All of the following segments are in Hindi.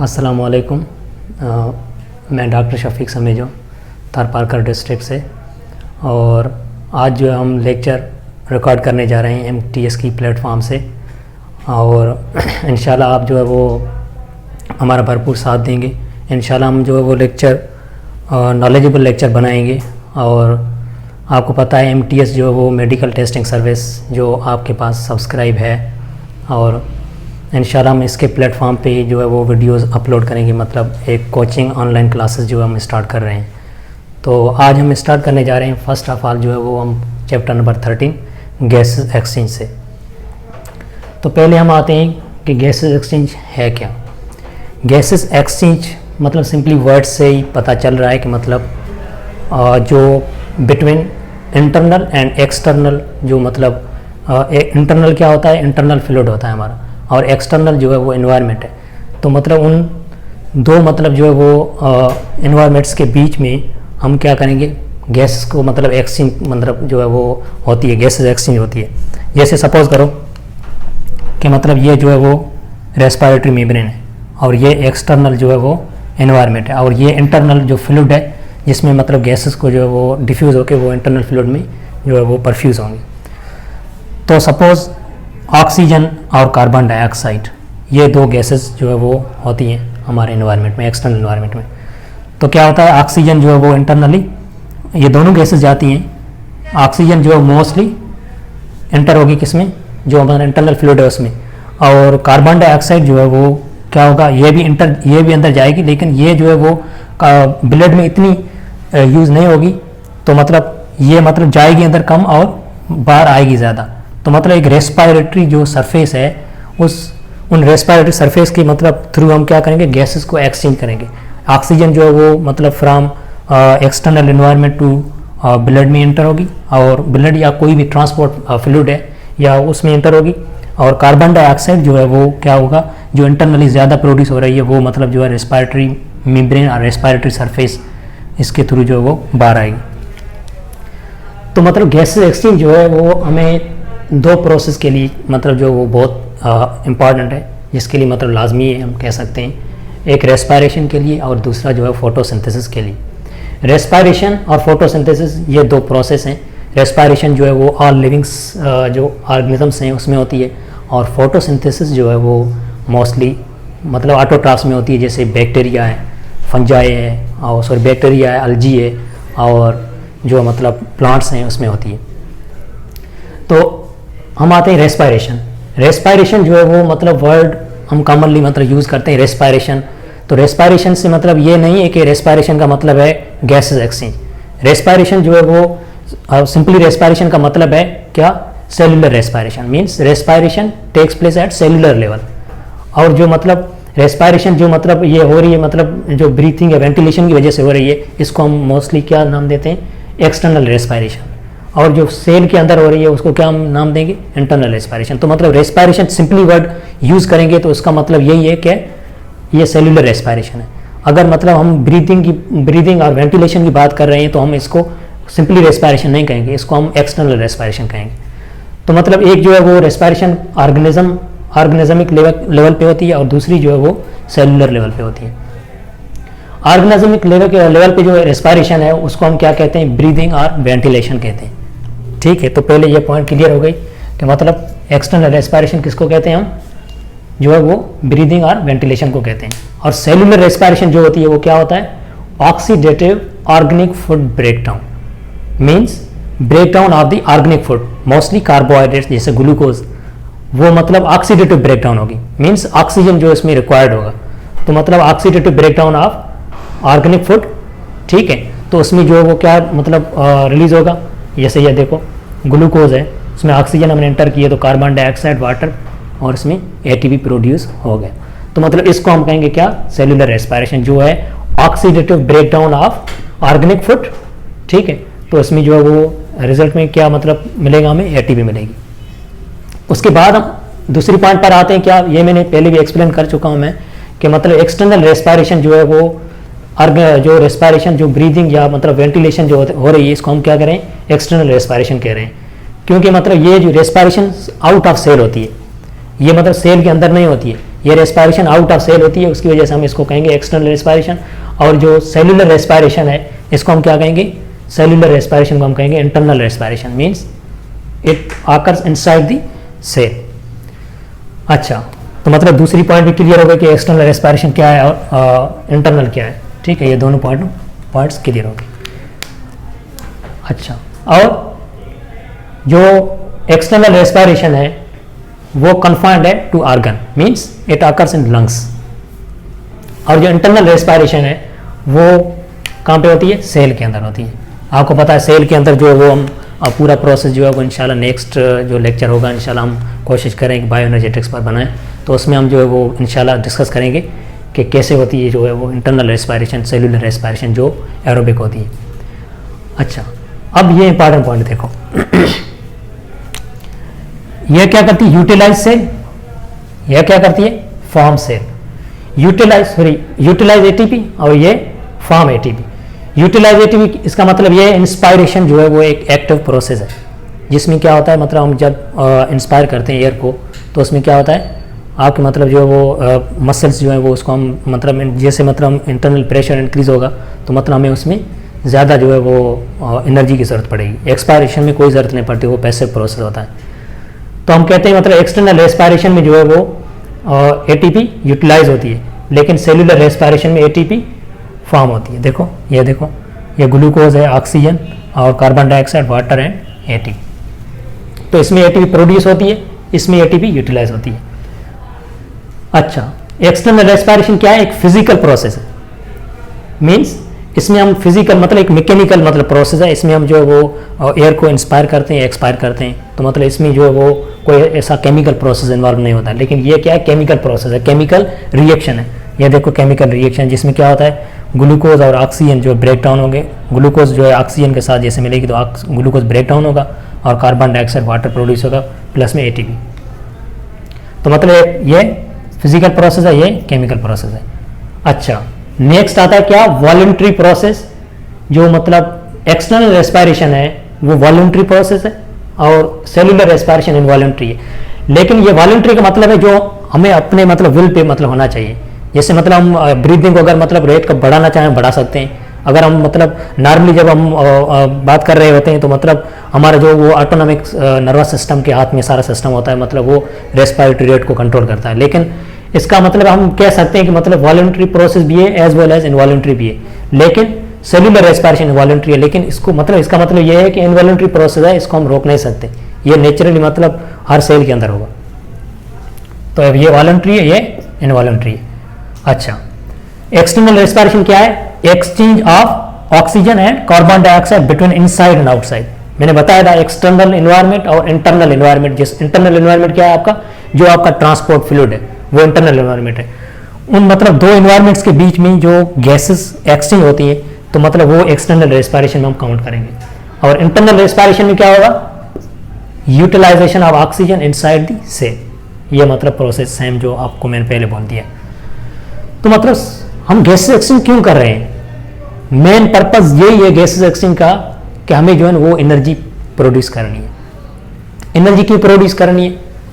अस्सलाम वालेकुम। मैं डॉक्टर शफीक समेजो थारपारकर डिस्ट्रिक्ट से, और आज जो हम लेक्चर रिकॉर्ड करने जा रहे हैं MTS की प्लेटफॉर्म से, और इंशाल्लाह आप जो है वो हमारा भरपूर साथ देंगे। इंशाल्लाह हम जो है वो लेक्चर नॉलेजेबल लेक्चर बनाएंगे। और आपको पता है MTS जो है वो मेडिकल टेस्टिंग सर्विस जो आपके पास सब्सक्राइब है, और इंशाल्लाह हम इसके प्लेटफॉर्म पे जो है वो वीडियोस अपलोड करेंगे। मतलब एक कोचिंग ऑनलाइन क्लासेस जो हम स्टार्ट कर रहे हैं। तो आज हम स्टार्ट करने जा रहे हैं फर्स्ट ऑफ ऑल जो है वो हम चैप्टर नंबर 13 गैसेस एक्सचेंज से। तो पहले हम आते हैं कि गैसेस एक्सचेंज है क्या। गैसेस एक्सचेंज मतलब सिंपली वर्ड से ही पता चल रहा है कि मतलब जो बिटवीन इंटरनल एंड एक्सटर्नल, जो मतलब इंटरनल क्या होता है, इंटरनल फ्लूइड होता है हमारा, और एक्सटर्नल जो है वो एनवायरनमेंट है। तो मतलब उन दो मतलब जो है वो एनवायरनमेंट्स के बीच में हम क्या करेंगे, गैस को मतलब एक्सचेंज मतलब जो है वो होती है, गैसेस एक्सचेंज होती है। जैसे सपोज करो कि मतलब ये जो है वो रेस्पिरेटरी मेम्ब्रेन है, और ये एक्सटर्नल जो है वो एनवायरनमेंट है, और ये इंटरनल जो फ्लूइड है जिसमें मतलब गैसेस को जो है वो डिफ्यूज़ होकर वो इंटरनल फ्लूइड में जो है वो परफ्यूज़ होंगे। तो सपोज़ ऑक्सीजन और कार्बन डाइऑक्साइड, ये दो गैसेस जो है वो होती हैं हमारे एनवायरनमेंट में, एक्सटर्नल एनवायरनमेंट में। तो क्या होता है, ऑक्सीजन जो है वो इंटरनली, ये दोनों गैसेस जाती हैं। ऑक्सीजन जो है मोस्टली इंटर होगी किसमें, जो हमारा इंटरनल फ्लूइड है उसमें, और कार्बन डाइऑक्साइड जो है वो क्या होगा, ये भी अंदर जाएगी, लेकिन ये जो है वो ब्लड में इतनी यूज़ नहीं होगी। तो मतलब ये मतलब जाएगी अंदर कम और बाहर आएगी ज़्यादा। तो मतलब एक रेस्पिरेटरी जो सरफेस है, उन रेस्पिरेटरी सरफेस के मतलब थ्रू हम क्या करेंगे, गैसेस को एक्सचेंज करेंगे। ऑक्सीजन जो है वो मतलब from external environment to blood में इंटर होगी, और ब्लड या कोई भी ट्रांसपोर्ट फ्लूइड है या उसमें इंटर होगी। और कार्बन डाइऑक्साइड जो है वो क्या होगा, जो इंटरनली ज़्यादा प्रोड्यूस हो रही है, वो मतलब जो है रेस्पिरेटरी मेम्ब्रेन और रेस्पिरेटरी सरफेस इसके थ्रू जो है वो बाहर आएगी। तो मतलब गैसेस एक्सचेंज जो है वो हमें दो प्रोसेस के लिए मतलब जो वो बहुत इम्पॉर्टेंट है, जिसके लिए मतलब लाजमी है हम कह सकते हैं। एक रेस्पिरेशन के लिए और दूसरा जो है फोटोसिंथेसिस के लिए। रेस्पिरेशन और फोटोसिंथेसिस ये दो प्रोसेस हैं। रेस्पिरेशन जो है वो ऑल लिविंग्स जो ऑर्गेनिजम्स हैं उसमें होती है, और फोटोसिंथेसिस जो है वो मोस्टली मतलब ऑटोट्रॉफ्स में होती है, जैसे बैक्टीरिया है, फंजाई है, और बैक्टीरिया है, अलजी है, और जो मतलब प्लांट्स हैं उसमें होती है। तो हम आते हैं रेस्पिरेशन। रेस्पिरेशन जो है वो मतलब वर्ड हम कॉमनली मतलब यूज़ करते हैं रेस्पिरेशन। तो रेस्पिरेशन से मतलब ये नहीं है कि रेस्पिरेशन का मतलब है गैसेस एक्सचेंज। रेस्पिरेशन जो है वो सिंपली रेस्पिरेशन का मतलब है क्या, cellular respiration. Means respiration takes place at cellular level. और जो मतलब रेस्पिरेशन जो मतलब ये हो रही है, मतलब जो ब्रीथिंग या वेंटिलेशन की वजह से हो रही है, इसको हम मोस्टली क्या नाम देते हैं, एक्सटर्नल रेस्पिरेशन। और जो सेल के अंदर हो रही है उसको क्या हम नाम देंगे, इंटरनल रेस्पिरेशन। तो मतलब रेस्पिरेशन सिंपली वर्ड यूज़ करेंगे तो उसका मतलब यही है कि ये सेलुलर रेस्पिरेशन है। अगर मतलब हम ब्रीदिंग और वेंटिलेशन की बात कर रहे हैं तो हम इसको सिंपली रेस्पिरेशन नहीं कहेंगे, इसको हम एक्सटर्नल रेस्पिरेशन कहेंगे। तो मतलब एक जो है वो रेस्पिरेशन ऑर्गेनिजमिक लेवल पे होती है, और दूसरी जो है वो सेलुलर लेवल पे होती है। ऑर्गेनिजमिक लेवल पे जो रेस्पिरेशन है उसको हम क्या कहते हैं, ब्रीदिंग और वेंटिलेशन कहते हैं। ठीक है, तो पहले ये पॉइंट क्लियर हो गई कि मतलब एक्सटर्नल रेस्पिरेशन किसको कहते हैं, हम जो है वो ब्रीदिंग और वेंटिलेशन को कहते हैं। और सेलुलर रेस्पिरेशन जो होती है वो क्या होता है, oxidative organic food breakdown. Means breakdown of the organic food, mostly carbohydrates जैसे ग्लूकोज, वो मतलब ऑक्सीडेटिव ब्रेकडाउन होगी। मीन्स ऑक्सीजन जो इसमें रिक्वायर्ड होगा, तो मतलब oxidative breakdown of organic food. ठीक है, तो उसमें जो है वो क्या मतलब रिलीज होगा, जैसे ये देखो ग्लूकोज है, उसमें ऑक्सीजन हमने एंटर किया तो कार्बन डाइऑक्साइड, वाटर, और इसमें ATP प्रोड्यूस हो गया। तो मतलब इसको हम कहेंगे क्या, सेलुलर रेस्पिरेशन, जो है oxidative breakdown of organic food. ठीक है, तो इसमें जो है वो रिजल्ट में क्या मतलब मिलेगा, हमें ATP मिलेगी। उसके बाद हम दूसरी पॉइंट पर आते हैं। क्या, ये मैंने पहले भी एक्सप्लेन कर चुका हूँ मैं कि मतलब एक्सटर्नल रेस्पिरेशन जो है वो जो रेस्पिरेशन जो ब्रीदिंग या मतलब वेंटिलेशन जो हो रही है, इसको हम क्या करें, एक्सटर्नल रेस्पिरेशन कह रहे हैं। क्योंकि मतलब ये जो रेस्पिरेशन आउट ऑफ सेल होती है, ये मतलब सेल के अंदर नहीं होती है, ये रेस्पायरेशन आउट ऑफ सेल होती है, उसकी वजह से हम इसको कहेंगे एक्सटर्नल रेस्पायरेशन। और जो सेलुलर रेस्पायरेशन है इसको हम क्या कहेंगे, सेलुलर रेस्पायरेशन को हम कहेंगे internal respiration, means it occurs inside the cell. अच्छा, तो मतलब दूसरी पॉइंट भी क्लियर हो गई कि एक्सटर्नल रेस्पायरेशन क्या है और इंटरनल क्या है। ठीक है, ये दोनों पॉइंट्स क्लियर हो गए। अच्छा, और जो एक्सटर्नल रेस्पायरेशन है वो कन्फाइंड है to organ, means it occurs in lungs. और जो इंटरनल रेस्पायरेशन है वो कहाँ पे होती है, सेल के अंदर होती है। आपको पता है सेल के अंदर जो है वो हम पूरा प्रोसेस जो है वो इंशाल्लाह नेक्स्ट जो लेक्चर होगा इंशाल्लाह हम कोशिश करें कि बायो एनर्जेटिक्स पर बनाएं, तो उसमें हम जो है वो इंशाल्लाह डिस्कस करेंगे कि कैसे होती है जो है वो इंटरनल रेस्पायरेशन, सेलुलर रेस्पायरेशन जो एरोबिक होती है। अच्छा, अब ये इंपॉर्टेंट पॉइंट देखो यह क्या करती है, यूटिलाइज सेल, यह क्या करती है, फॉर्म सेल। यूटिलाइज एटीपी और ये फॉर्म एटीपी। यूटिलाइज एटीपी इसका मतलब ये इंस्पायरेशन जो है वो एक एक्टिव प्रोसेस है, जिसमें क्या होता है, मतलब हम जब इंस्पायर करते हैं एयर को तो उसमें क्या होता है, आपके मतलब जो है वो मसल्स जो है वो उसको हम मतलब जैसे मतलब इंटरनल प्रेशर इंक्रीज होगा तो मतलब हमें उसमें ज़्यादा जो है वो एनर्जी की ज़रूरत पड़ेगी। एक्सपायरेशन में कोई ज़रूरत नहीं पड़ती, वो पैसिव प्रोसेस होता है। तो हम कहते हैं मतलब एक्सटर्नल रेस्पायरेशन में जो है वो एटीपी यूटिलाइज होती है, लेकिन सेलुलर रेस्पायरेशन में एटीपी फॉर्म होती है। देखो ये ग्लूकोज है, ऑक्सीजन और carbon dioxide, water and ATP. तो इसमें एटीपी प्रोड्यूस होती है, इसमें एटीपी यूटिलाइज होती है। अच्छा, एक्सटर्नल रेस्पायरेशन क्या है, एक फिजिकल प्रोसेस है, मीन्स इसमें हम फिजिकल मतलब एक मैकेनिकल मतलब प्रोसेस है, इसमें हम जो है वो एयर को इंस्पायर करते हैं, एक्सपायर करते हैं, तो मतलब इसमें जो है वो कोई ऐसा केमिकल प्रोसेस इन्वॉल्व नहीं होता। लेकिन ये क्या है, केमिकल प्रोसेस है, केमिकल रिएक्शन है। ये देखो केमिकल रिएक्शन, जिसमें क्या होता है, ग्लूकोज और ऑक्सीजन जो ब्रेक डाउन होंगे, ग्लूकोज जो है ऑक्सीजन के साथ जैसे मिलेगी तो ग्लूकोज ब्रेक डाउन होगा और कार्बन डाइऑक्साइड वाटर प्रोड्यूस होगा, प्लस में एटीपी। तो मतलब ये फिजिकल प्रोसेस है, ये केमिकल प्रोसेस है। अच्छा, नेक्स्ट आता है क्या, वॉलंटरी प्रोसेस। जो मतलब एक्सटर्नल रेस्पायरेशन है वो वॉलंटरी प्रोसेस है और सेलुलर रेस्पायरेशन इनवॉलंटरी है। लेकिन ये वॉलंटरी का मतलब है जो हमें अपने मतलब विल पे मतलब होना चाहिए। जैसे मतलब हम ब्रीदिंग को अगर मतलब रेट को बढ़ाना चाहें बढ़ा सकते हैं। अगर हम मतलब नॉर्मली जब हम बात कर रहे होते हैं तो मतलब हमारा जो वो ऑटोनॉमिक नर्वस सिस्टम के हाथ में सारा सिस्टम होता है, मतलब वो रेस्पायरेटरी रेट को कंट्रोल करता है। लेकिन इसका मतलब हम कह सकते हैं कि मतलब वॉलंटरी प्रोसेस भी है एज वेल एज इनवॉलंटरी भी है, लेकिन सेलुलर रेस्पायरेशन इनवॉलंटरी है। लेकिन इसको मतलब इसका मतलब ये है कि इनवॉलंटरी प्रोसेस है, इसको हम रोक नहीं सकते, ये नेचुरली मतलब हर सेल के अंदर होगा। तो अब ये वॉलंटरी है, ये इनवॉलंटरी है। अच्छा, एक्सटर्नल रेस्पायरेशन क्या है, exchange of oxygen and carbon dioxide between inside and outside. मैंने बताया था एक्सटर्नल इन्वायरमेंट और इंटरनल इन्वायरमेंट। जिस इंटरनल इन्वायरमेंट क्या है आपका, जो आपका ट्रांसपोर्ट फ्लूइड है वो इंटरनल इन्वायरमेंट है। उन मतलब दो इन्वायरमेंट्स के बीच में जो गैसेस एक्सचेंज होती है तो मतलब वो एक्सटर्नल रेस्पायरेशन में हम काउंट करेंगे। और इंटरनल रेस्पायरेशन में क्या होगा, utilisation of oxygen inside the cell. ये मतलब प्रोसेस सेम जो आपको मैंने पहले बोल दिया। तो मतलब हम गैसेस एक्सचेंज क्यों कर रहे हैं, मेन पर्पस यही है गैसेस एक्सचेंज का कि हमें जो है वो एनर्जी प्रोड्यूस करनी है। एनर्जी क्यों प्रोड्यूस करनी है,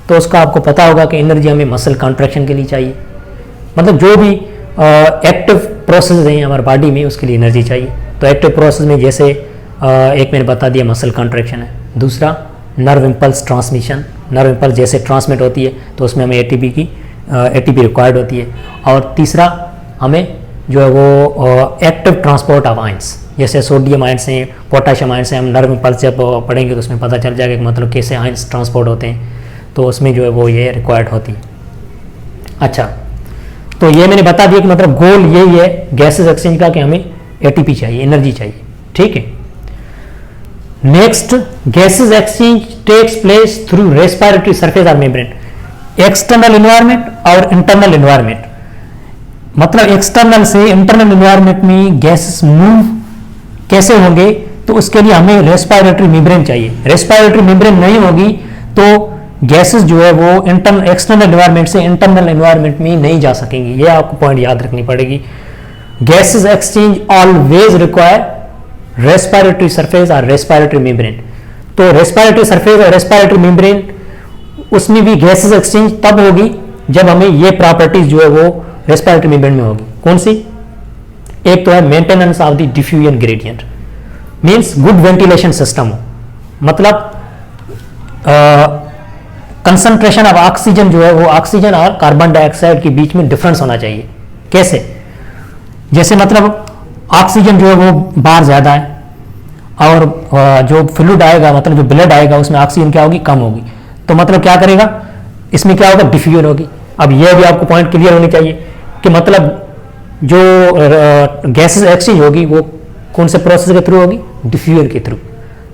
तो उसका आपको पता होगा कि एनर्जी हमें मसल कॉन्ट्रैक्शन के लिए चाहिए। मतलब जो भी एक्टिव प्रोसेस हैं हमारे बॉडी में उसके लिए एनर्जी चाहिए। तो एक्टिव प्रोसेस में जैसे एक मैंने बता दिया मसल कॉन्ट्रैक्शन है, दूसरा nerve impulse transmission, nerve impulse जैसे ट्रांसमिट होती है तो उसमें हमें एटीपी रिक्वायर्ड होती है। और तीसरा हमें जो है वो एक्टिव ट्रांसपोर्ट ऑफ आयंस, जैसे सोडियम आयंस हैं, पोटाशियम आयंस हैं। हम नर्व इम्पल्स जब पढ़ेंगे तो उसमें पता चल जाएगा कि मतलब कैसे आयंस ट्रांसपोर्ट होते हैं, तो उसमें जो है वो ये रिक्वायर्ड होती है। अच्छा, तो ये मैंने बता दिया कि मतलब गोल यही है गैसेस एक्सचेंज का कि हमें एटीपी चाहिए, एनर्जी चाहिए। ठीक है, next, gases exchange takes place through respiratory surface और मेम्ब्रेन। एक्सटर्नल इन्वायरमेंट और इंटरनल इन्वायरमेंट, मतलब एक्सटर्नल से इंटरनल इन्वायरमेंट में गैसेस मूव कैसे होंगे, तो उसके लिए हमें रेस्पिरेटरी मेम्ब्रेन चाहिए। रेस्पिरेटरी मेम्ब्रेन नहीं होगी तो गैसेस जो है वो एक्सटर्नल इन्वायरमेंट से इंटरनल इन्वायरमेंट में नहीं जा सकेंगी। ये आपको पॉइंट याद रखनी पड़ेगी। Gases exchange always require respiratory surface और रेस्पिरेटरी मेम्ब्रेन। तो रेस्पिरेटरी सरफेस और रेस्पिरेटरी मेम्ब्रेन उसमें भी गैसेस एक्सचेंज तब होगी जब हमें ये प्रॉपर्टीज जो है वो रेस्पिरेटरी मेम्ब्रेन में होगी। कौन सी? एक तो है maintenance of the diffusion gradient, means good ventilation system हो, मतलब कंसंट्रेशन ऑफ ऑक्सीजन जो है वो ऑक्सीजन और कार्बन डाइऑक्साइड के बीच में डिफरेंस होना चाहिए। कैसे? जैसे मतलब ऑक्सीजन जो है वो बाहर ज़्यादा है और जो फ्लूइड आएगा, मतलब जो ब्लड आएगा उसमें ऑक्सीजन क्या होगी? कम होगी। तो मतलब क्या करेगा? इसमें क्या होगा? डिफ्यूजन होगी। अब यह भी आपको पॉइंट क्लियर होनी चाहिए कि मतलब जो गैसेस एक्सचेंज होगी वो कौन से प्रोसेस के थ्रू होगी? डिफ्यूजन के through,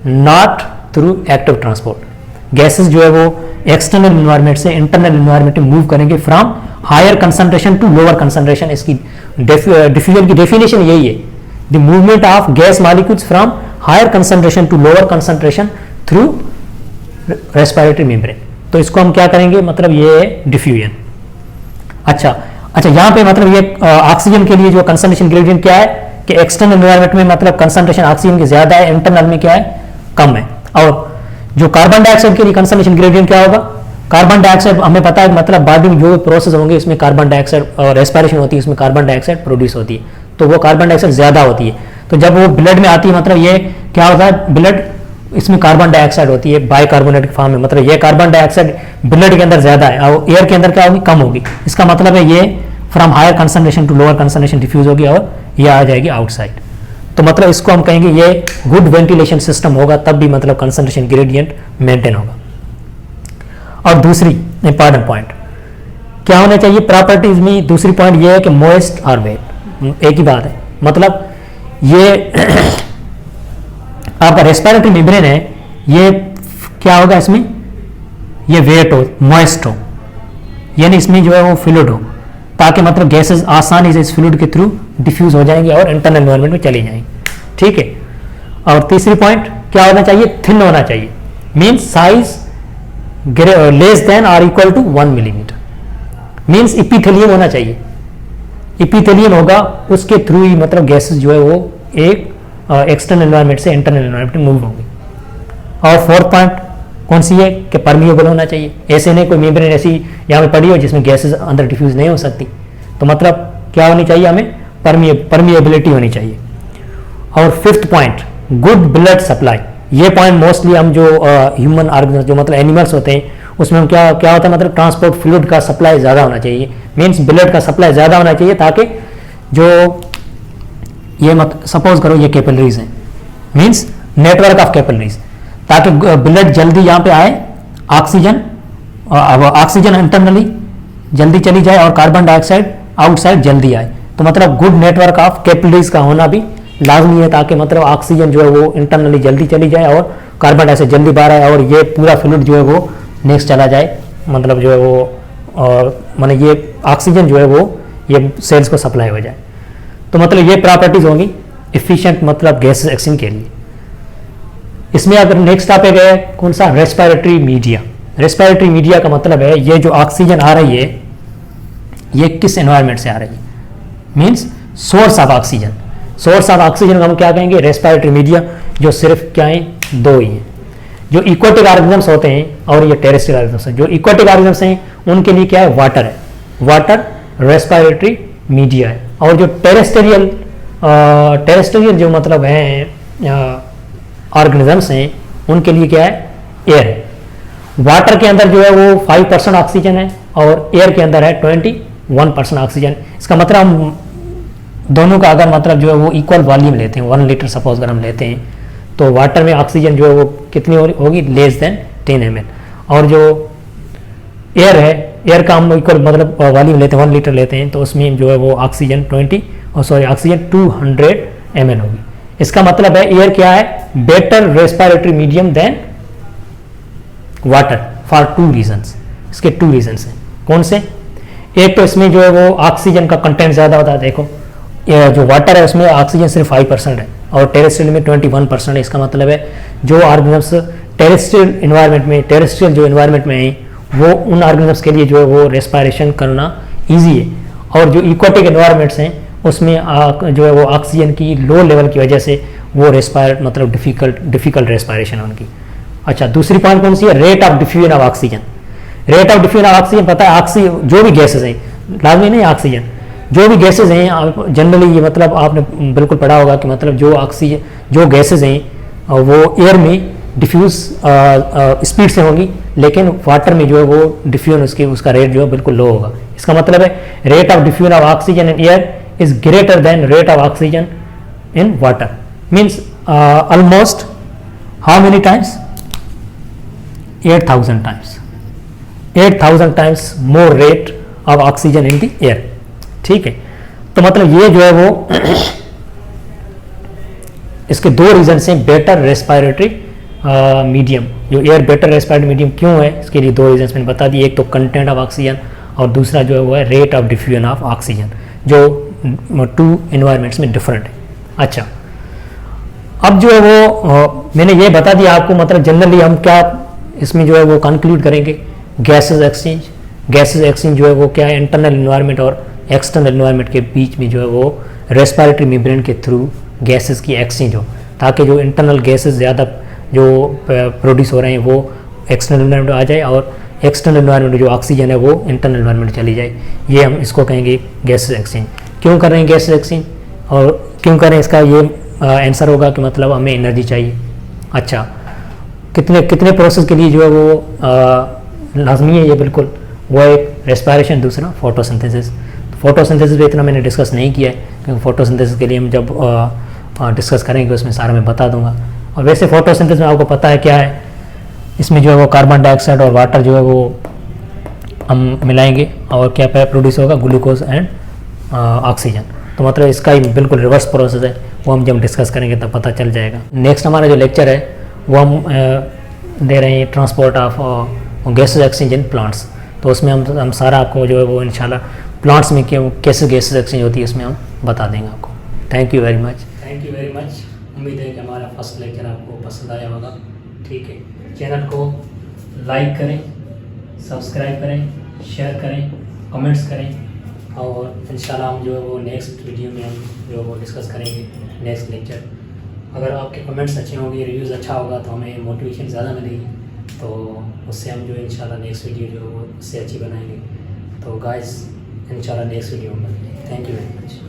not through active transport. Gases जो है वो एक्सटर्नल इन्वायरमेंट से इंटरनल इन्वायरमेंट में मूव करेंगे from higher concentration to lower concentration. इसकी डिफ्यूजन की डेफिनेशन यही है, the movement of gas molecules from higher concentration to lower concentration through respiratory membrane. तो इसको हम क्या करेंगे? मतलब ये है डिफ्यूजन। अच्छा, यहाँ पे मतलब ये ऑक्सीजन के लिए जो कंसंट्रेशन ग्रेडियंट क्या है कि एक्सटर्नल एनवायरनमेंट में मतलब कंसंट्रेशन ऑक्सीजन की ज्यादा है, इंटरनल में क्या है? कम है। और जो कार्बन डाइऑक्साइड के लिए कंसंट्रेशन ग्रेडियंट क्या होगा? कार्बन डाइऑक्साइड हमें पता है मतलब बॉडी में जो प्रोसेस होंगे इसमें कार्बन डाइऑक्साइड और रेस्पिरेशन होती है, उसमें कार्बन डाइऑक्साइड प्रोड्यूस होती है, तो वो कार्बन डाइऑक्साइड ज्यादा होती है। तो जब वो ब्लड में आती है मतलब ये क्या होता है? ब्लड इसमें कार्बन डाइऑक्साइड होती है बाइकार्बोनेट के फॉर्म में, मतलब ये कार्बन डाइऑक्साइड ब्लड के अंदर ज्यादा है और एयर के अंदर क्या होगी? कम होगी। इसका मतलब है ये from higher concentration to lower concentration diffuse होगी और ये आ जाएगी आउटसाइड। तो मतलब इसको हम कहेंगे ये गुड वेंटिलेशन सिस्टम होगा, तब भी मतलब कंसंट्रेशन ग्रेडियंट मेंटेन होगा। और दूसरी इंपॉर्टेंट पॉइंट क्या होना चाहिए प्रॉपर्टीज में? दूसरी पॉइंट ये है कि मॉइस्ट और वेट एक ही बात है, मतलब ये आपका रेस्पिरेटरी मेम्ब्रेन है, ये क्या होगा? इसमें ये वेट हो, मॉइस्ट हो, यानी इसमें जो है वो फ्लूइड हो, ताकि मतलब गैसेस आसानी से इस फ्लूइड के थ्रू डिफ्यूज हो जाएंगे और इंटरनल एनवायरनमेंट में चली जाएंगी। ठीक है। और तीसरी पॉइंट क्या होना चाहिए? थिन होना चाहिए, मीन्स साइज लेस देन और equal to 1 millimetre, means epithelium होना चाहिए। इपिथेलियम होगा, उसके थ्रू ही मतलब गैसेस जो है वो एक एक्सटर्नल एनवायरनमेंट से इंटरनल एनवायरनमेंट में मूव होंगे। और फोर्थ पॉइंट कौन सी है कि परमिएबल होना चाहिए, ऐसे नहीं कोई मेम्ब्रेन ऐसी यहाँ पे पड़ी हो जिसमें गैसेस अंदर डिफ्यूज नहीं हो सकती। तो मतलब क्या होनी चाहिए? हमें परमिएबिलिटी होनी चाहिए। और fifth point good blood supply. ये पॉइंट मोस्टली हम जो ह्यूमन ऑर्गेनिज्म जो मतलब एनिमल्स होते हैं उसमें हम क्या होता है मतलब ट्रांसपोर्ट फ्लूइड का सप्लाई ज़्यादा होना चाहिए, मीन्स ब्लड का सप्लाई ज़्यादा होना चाहिए, ताकि जो ये मत सपोज करो ये कैपिलरीज हैं, मीन्स नेटवर्क ऑफ कैपिलरीज, ताकि ब्लड जल्दी यहाँ पे आए, ऑक्सीजन ऑक्सीजन इंटरनली जल्दी चली जाए और कार्बन डाइऑक्साइड आउटसाइड जल्दी आए। तो मतलब गुड नेटवर्क ऑफ कैपिलरीज का होना भी लाजमी है, ताकि मतलब ऑक्सीजन जो है वो इंटरनली जल्दी चली जाए और कार्बन डाइऑक्साइड जल्दी बाहर आए और ये पूरा फ्लूइड जो है वो नेक्स्ट चला जाए, मतलब जो है वो और माने ये ऑक्सीजन जो है वो ये सेल्स को सप्लाई हो जाए। तो मतलब ये प्रॉपर्टीज होंगी एफिशिएंट मतलब गैस एक्सचेंज के लिए। इसमें अगर नेक्स्ट टॉपिक है कौन सा? Respiratory media. रेस्पिरेटरी मीडिया का मतलब है ये जो ऑक्सीजन आ रही है ये किस एनवायरनमेंट से आ रही है, means source of oxygen. Source of oxygen को हम क्या कहेंगे? रेस्पिरेटरी मीडिया, जो सिर्फ क्या है? दो ही हैं, जो इक्वेटिक ऑर्गेनिजम्स होते हैं और ये टेरेस्ट्रियल ऑर्गेनिजम्स हैं। जो इक्वेटिक ऑर्गेनिजम्स हैं उनके लिए क्या है? वाटर है, वाटर रेस्पिरेटरी मीडिया है। और जो टेरेस्ट्रियल जो मतलब हैं ऑर्गेनिजम्स हैं उनके लिए क्या है? एयर है। वाटर के अंदर जो है वो 5% ऑक्सीजन है और एयर के अंदर है 21% ऑक्सीजन। इसका मतलब हम दोनों का अगर मतलब जो है वो इक्वल वॉल्यूम लेते हैं, 1 लीटर सपोज अगर हम लेते हैं, तो वाटर में ऑक्सीजन जो है वो कितनी होगी? Less than 10 ml। और जो एयर है, एयर का हम इक्वल मतलब वॉल्यूम लेते हैं, 1 लीटर लेते हैं, तो उसमें जो है वो ऑक्सीजन 200 ml होगी। इसका मतलब है एयर क्या है? Better respiratory medium than water for 2 reasons. इसके 2 रीजंस हैं। कौन से? एक तो इसमें जो है वो ऑक्सीजन का कंटेंट ज़्यादा होता है। देखो जो वाटर है उसमें ऑक्सीजन सिर्फ 5% है और टेरेस्ट्रियल में 21% है। इसका मतलब है जो ऑर्गेनिजम्स टेरेस्ट्रियल इन्वायरमेंट में, टेरेस्ट्रियल जो इन्वायरमेंट में है वो उन ऑर्गेनिजम्स के लिए जो है वो रेस्पिरेशन करना ईजी है। और जो इक्वेटिक इन्वायरमेंट्स हैं उसमें जो है वो ऑक्सीजन की लो लेवल की वजह से वो रेस्पायर मतलब डिफिकल्ट रेस्पिरेशन उनकी। अच्छा, दूसरी पॉइंट कौन सी है? Rate of diffusion of oxygen. Rate of diffusion of oxygen पता है, ऑक्सीजन जो भी गैसेज हैं, लाजमी नहीं ऑक्सीजन, जो भी गैसेज हैं, आप जनरली ये मतलब आपने बिल्कुल पढ़ा होगा कि मतलब जो ऑक्सीजन जो गैसेज हैं वो एयर में डिफ्यूज स्पीड से होंगी, लेकिन वाटर में जो है वो डिफ्यूजन उसका रेट जो है बिल्कुल लो होगा। इसका मतलब है rate of diffusion of oxygen in air is greater than rate of oxygen in water, means almost how many times, 8,000 times, 8,000 times more rate of oxygen in the air. ठीक है, तो मतलब ये जो है वो इसके दो रीजन हैं, बेटर रेस्पिरेटरी मीडियम, जो एयर बेटर रेस्पिरेटरी मीडियम क्यों है, इसके लिए दो रीजन मैंने बता दिए, एक तो कंटेंट ऑफ ऑक्सीजन और दूसरा जो है वो है rate of diffusion of oxygen, जो टू एनवायरमेंट्स में डिफरेंट है। अच्छा, अब जो है वो मैंने ये बता दिया आपको, मतलब जनरली हम क्या इसमें जो है वो कंक्लूड करेंगे, गैसेज एक्सचेंज, गैसेज एक्सचेंज जो है वो क्या है, इंटरनल एनवायरनमेंट और एक्सटर्नल एनवायरनमेंट के बीच में जो है वो रेस्पिरेटरी मेम्ब्रेन के थ्रू गैसेस की एक्सचेंज हो, ताकि जो इंटरनल गैसेस ज़्यादा जो प्रोड्यूस हो रहे हैं वो एक्सटर्नल एनवायरनमेंट आ जाए और एक्सटर्नल एनवायरनमेंट जो ऑक्सीजन है वो इंटरनल एनवायरनमेंट चली जाए। ये हम इसको कहेंगे गैसेज एक्सचेंज। क्यों कर रहे हैं गैसेज एक्सचेंज और क्यों कर रहे हैं, इसका ये आंसर होगा कि मतलब हमें एनर्जी चाहिए। अच्छा, कितने कितने प्रोसेस के लिए जो है वो लाजमी है, ये बिल्कुल वो एक रेस्पिरेशन, दूसरा फोटोसिंथेसिस। फोटोसिंथेसिस पे इतना मैंने डिस्कस नहीं किया है, क्योंकि फोटोसिंथेसिस के लिए हम जब डिस्कस करेंगे उसमें सारा मैं बता दूंगा। और वैसे फोटोसिंथेसिस में आपको पता है क्या है, इसमें जो है वो कार्बन डाइऑक्साइड और वाटर जो है वो हम मिलाएंगे और क्या प्रोड्यूस होगा, ग्लूकोज एंड ऑक्सीजन। तो मतलब इसका ही बिल्कुल रिवर्स प्रोसेस है, वो हम जब डिस्कस करेंगे तब पता चल जाएगा। नेक्स्ट हमारा जो लेक्चर है वो हम दे रहे हैं transport of gases exchange in plants. तो उसमें हम सारा आपको जो है वो इंशाल्लाह प्लांट्स में कैसे गैसेज एक्सचेंज होती है उसमें हम बता देंगे आपको। Thank you very much. Thank you very much. उम्मीद है कि हमारा फर्स्ट लेक्चर आपको पसंद आया होगा। ठीक है, चैनल को लाइक करें, सब्सक्राइब करें, शेयर करें, कमेंट्स करें और इंशाल्लाह हम जो है वो नेक्स्ट वीडियो में हम जो वो डिस्कस करेंगे नेक्स्ट लेक्चर। अगर आपके कमेंट्स अच्छे होंगे, रिव्यूज़ अच्छा होगा तो हमें मोटिवेशन ज़्यादा मिलेगी, तो उससे हम जो है इंशाल्लाह नेक्स्ट वीडियो जो है वो उससे अच्छी बनाएंगे। तो गाइस इंशाल्लाह नेक्स्ट वीडियो में मिलेंगे। Thank you very much.